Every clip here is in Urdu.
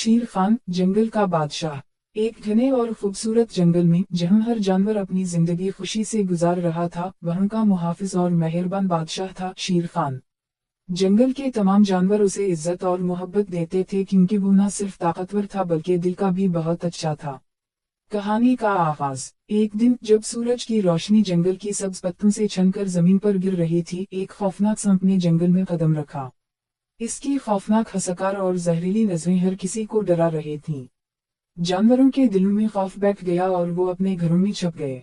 شیر خان جنگل کا بادشاہ۔ ایک گھنے اور خوبصورت جنگل میں جہاں ہر جانور اپنی زندگی خوشی سے گزار رہا تھا، وہاں کا محافظ اور مہربان بادشاہ تھا شیر خان۔ جنگل کے تمام جانور اسے عزت اور محبت دیتے تھے کیونکہ وہ نہ صرف طاقتور تھا بلکہ دل کا بھی بہت اچھا تھا۔ کہانی کا آغاز۔ ایک دن جب سورج کی روشنی جنگل کی سبز پتوں سے چھن کر زمین پر گر رہی تھی، ایک خوفناک سانپ نے جنگل میں قدم رکھا۔ اس کی خوفناک حسکار اور زہریلی نظریں ہر کسی کو ڈرا رہی تھیں۔ جانوروں کے دلوں میں خوف بیٹھ گیا اور وہ اپنے گھروں میں چھپ گئے۔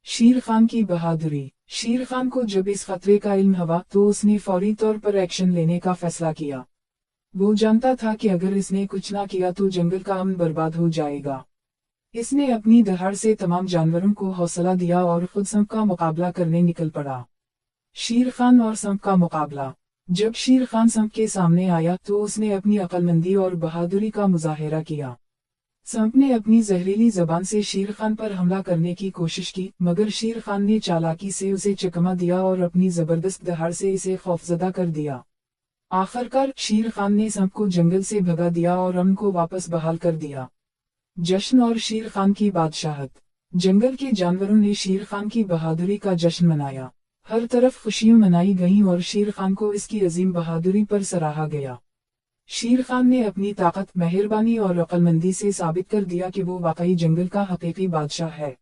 شیر خان کی بہادری۔ شیر خان کو جب اس خطرے کا علم ہوا تو اس نے فوری طور پر ایکشن لینے کا فیصلہ کیا۔ وہ جانتا تھا کہ اگر اس نے کچھ نہ کیا تو جنگل کا امن برباد ہو جائے گا۔ اس نے اپنی دہاڑ سے تمام جانوروں کو حوصلہ دیا اور خود سانپ کا مقابلہ کرنے نکل پڑا۔ شیر خان اور سانپ کا مقابلہ۔ جب شیر خان سانپ کے سامنے آیا تو اس نے اپنی عقل مندی اور بہادری کا مظاہرہ کیا۔ سانپ نے اپنی زہریلی زبان سے شیر خان پر حملہ کرنے کی کوشش کی، مگر شیر خان نے چالاکی سے اسے چکما دیا اور اپنی زبردست دہاڑ سے اسے خوفزدہ کر دیا۔ آخرکار شیر خان نے سانپ کو جنگل سے بھگا دیا اور امن کو واپس بحال کر دیا۔ جشن اور شیر خان کی بادشاہت۔ جنگل کے جانوروں نے شیر خان کی بہادری کا جشن منایا۔ ہر طرف خوشیاں منائی گئیں اور شیر خان کو اس کی عظیم بہادری پر سراہا گیا۔ شیر خان نے اپنی طاقت، مہربانی اور عقل مندی سے ثابت کر دیا کہ وہ واقعی جنگل کا حقیقی بادشاہ ہے۔